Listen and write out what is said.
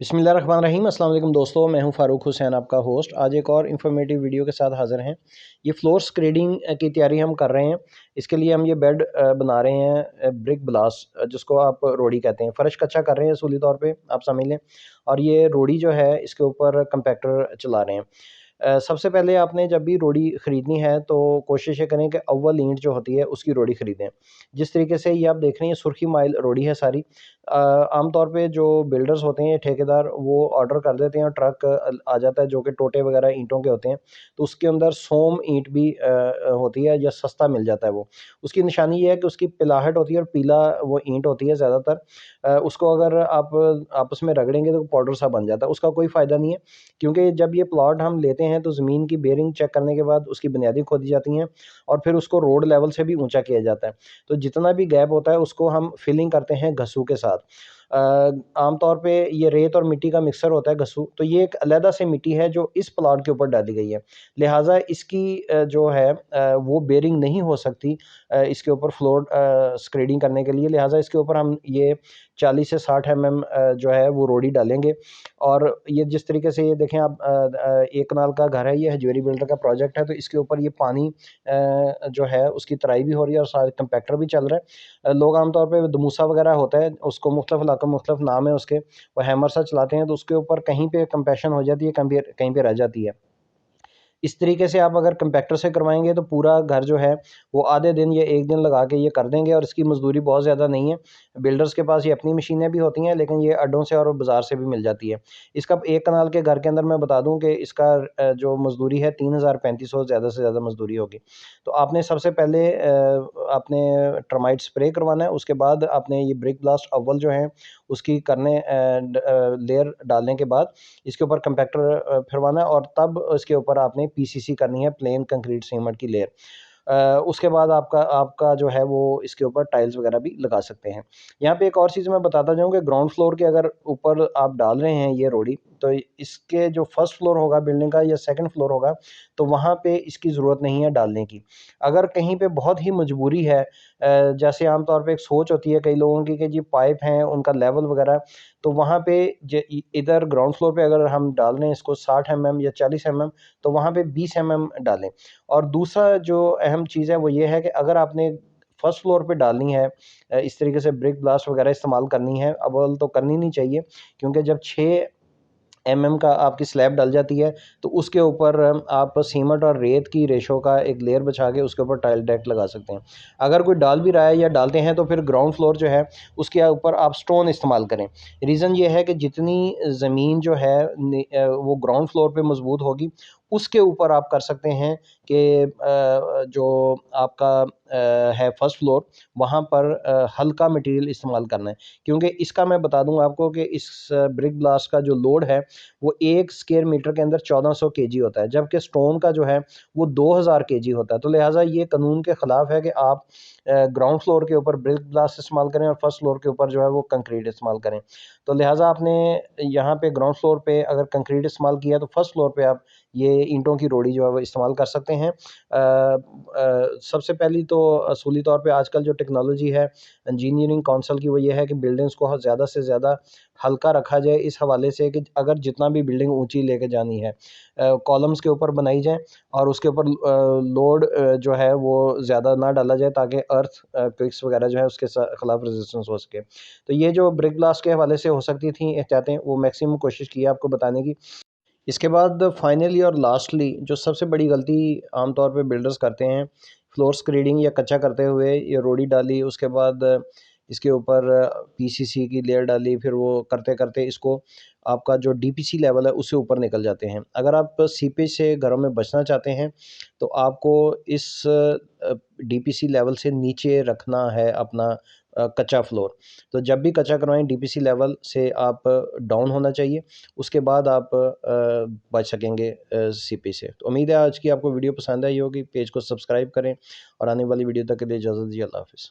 बिस्मिल्लाहिर्रहमानिर्रहीम। अस्सलाम वालेकुम दोस्तों, मैं हूं फ़ारूक हुसैन, आपका होस्ट। आज एक और इन्फॉर्मेटिव वीडियो के साथ हाज़िर हैं। ये फ्लोर स्क्रेडिंग की तैयारी हम कर रहे हैं। इसके लिए हम ये बेड बना रहे हैं, ब्रिक ब्लास, जिसको आप रोड़ी कहते हैं। फ़र्श कच्चा कर रहे हैं असूली तौर पे, आप समझ लें। और ये रोड़ी जो है इसके ऊपर कंपैक्टर चला रहे हैं। सबसे पहले आपने जब भी रोड़ी ख़रीदनी है तो कोशिश ये करें कि अव्वल ईंट जो होती है उसकी रोड़ी ख़रीदें। जिस तरीके से ये आप देख रहे हैं, सुर्खी माइल रोड़ी है सारी। आम तौर पे जो बिल्डर्स होते हैं, ठेकेदार, वो ऑर्डर कर देते हैं और ट्रक आ जाता है जो कि टोटे वगैरह ईंटों के होते हैं। तो उसके अंदर सोम ईंट भी होती है या सस्ता मिल जाता है वो। उसकी निशानी ये है कि उसकी पिलाहट होती है और पीला वो ईंट होती है ज़्यादातर। उसको अगर आप आपस में रगड़ेंगे तो पाउडर सा बन जाता है। उसका कोई फ़ायदा नहीं है, क्योंकि जब ये प्लॉट हम लेते हैं तो ज़मीन की बेयरिंग चेक करने के बाद उसकी बुनियादें खोदी जाती हैं और फिर उसको रोड लेवल से भी ऊँचा किया जाता है। तो जितना भी गैप होता है उसको हम फिलिंग करते हैं घसू के साथ। अ, आम तौर पे ये रेत और मिट्टी का मिक्सर होता है घसू, तो ये एक अलहदा से मिट्टी है जो इस प्लॉट के ऊपर डाली गई है। लिहाज़ा इसकी जो है वो बेयरिंग नहीं हो सकती इसके ऊपर फ्लोर स्क्रेडिंग करने के लिए। लिहाज़ा इसके ऊपर हम ये 40 से 60 जो है वो रोड़ी डालेंगे। और ये जिस तरीके से ये देखें आप, 1 कनाल का घर है, ये हजवेरी बिल्डर का प्रोजेक्ट है, तो इसके ऊपर ये पानी जो है उसकी तराई भी हो रही है और सारे कंपैक्टर भी चल रहा है। लोग आमतौर पे दमूसा वगैरह होता है, उसको मुख्तलिफ इलाकों में मुख्तलिफ नाम है उसके, वो हैमर सा चलाते हैं, तो उसके ऊपर कहीं पे कंप्रेशन हो जाती है, कहीं पे रह जाती है। इस तरीके से आप अगर कंपैक्टर से करवाएँगे तो पूरा घर जो है वो आधे दिन या 1 दिन लगा के ये कर देंगे और इसकी मज़दूरी बहुत ज़्यादा नहीं है। बिल्डर्स के पास ये अपनी मशीनें भी होती हैं, लेकिन ये अड्डों से और बाज़ार से भी मिल जाती है। इसका 1 कनाल के घर के अंदर मैं बता दूँ कि इसका जो मज़दूरी है 3000-3500 ज़्यादा से ज़्यादा मज़दूरी होगी। तो आपने सबसे पहले आपने टर्माइट स्प्रे करवाना है, उसके बाद आपने ये ब्रिक ब्लास्ट अव्वल जो है उसकी लेयर डालने के बाद इसके ऊपर कंपैक्टर फिरवाना है और तब इसके ऊपर आपने पीसीसी करनी है, प्लेन कंक्रीट सीमेंट की लेयर। उसके बाद आपका आपका जो है वो इसके ऊपर टाइल्स वगैरह भी लगा सकते हैं। यहाँ पे एक और चीज़ मैं बताता जाऊँ कि ग्राउंड फ्लोर के अगर ऊपर आप डाल रहे हैं ये रोड़ी, तो इसके जो फर्स्ट फ्लोर होगा बिल्डिंग का या सेकंड फ्लोर होगा, तो वहाँ पे इसकी ज़रूरत नहीं है डालने की। अगर कहीं पे बहुत ही मजबूरी है, जैसे आम तौर पे एक सोच होती है कई लोगों की कि जी पाइप हैं, उनका लेवल वगैरह, तो वहाँ पे इधर ग्राउंड फ्लोर पे अगर हम डाल रहे हैं इसको 60 या 40 तो वहाँ पे 20 डालें। और दूसरा जो अहम चीज़ है वो ये है कि अगर आपने फर्स्ट फ्लोर पे डालनी है, इस तरीके से ब्रिक ब्लास्ट वगैरह इस्तेमाल करनी है, अव्वल तो करनी नहीं चाहिए, क्योंकि जब 6 का आपकी स्लैब डल जाती है तो उसके ऊपर आप सीमेंट और रेत की रेशो का एक लेयर बिछा के उसके ऊपर टाइल डायरेक्ट लगा सकते हैं। अगर कोई डाल भी रहा है या डालते हैं तो फिर ग्राउंड फ्लोर जो है उसके ऊपर आप स्टोन इस्तेमाल करें। रीज़न ये है कि जितनी ज़मीन जो है वो ग्राउंड फ्लोर पे मज़बूत होगी, उसके ऊपर आप कर सकते हैं कि जो आपका है फर्स्ट फ्लोर, वहाँ पर हल्का मटेरियल इस्तेमाल करना है। क्योंकि इसका मैं बता दूँ आपको कि इस ब्रिक ब्लास्ट का जो लोड है वो 1 स्क्वायर मीटर के अंदर 1400 केजी होता है, जबकि स्टोन का जो है वो 2000 केजी होता है। तो लिहाज़ा ये कानून के ख़िलाफ़ है कि आप ग्राउंड फ्लोर के ऊपर ब्रिक ब्लास्ट इस्तेमाल करें और फर्स्ट फ्लोर के ऊपर जो है वो कंक्रीट इस्तेमाल करें। तो लिहाज़ा आपने यहाँ पे ग्राउंड फ्लोर पे अगर कंक्रीट इस्तेमाल किया तो फर्स्ट फ्लोर पे आप ये ईंटों की रोड़ी जो है वो इस्तेमाल कर सकते हैं। सबसे पहली तो असूली तौर पे आजकल जो टेक्नोलॉजी है इंजीनियरिंग काउंसिल की, वो ये है कि बिल्डिंग्स को ज़्यादा से ज़्यादा हल्का रखा जाए, इस हवाले से कि अगर जितना भी बिल्डिंग ऊंची लेके जानी है, कॉलम्स के ऊपर बनाई जाए और उसके ऊपर लोड जो है वो ज़्यादा ना डाला जाए, ताकि अर्थ क्विक्स वगैरह जो है उसके खिलाफ रेजिस्टेंस हो सके। तो ये जो ब्रिक ब्लास्ट के हवाले से हो सकती थी एहतियातें, वो मैक्सिमम कोशिश की है आपको बताने की। इसके बाद फाइनली और लास्टली जो सबसे बड़ी गलती आमतौर पे बिल्डर्स करते हैं, फ्लोर स्क्रीडिंग या कच्चा करते हुए ये रोड़ी डाली, उसके बाद इसके ऊपर पीसीसी की लेयर डाली, फिर वो करते करते इसको आपका जो डीपीसी लेवल है उससे ऊपर निकल जाते हैं। अगर आप सीपेज से घरों में बचना चाहते हैं तो आपको इस डीपीसी लेवल से नीचे रखना है अपना कच्चा फ्लोर। तो जब भी कच्चा करवाएं डीपीसी लेवल से आप डाउन होना चाहिए, उसके बाद आप बच सकेंगे सीपी से। तो उम्मीद है आज की आपको वीडियो पसंद आई होगी। पेज को सब्सक्राइब करें और आने वाली वीडियो तक के लिए इजाज़त दीजिए। अल्लाह हाफ़िज़।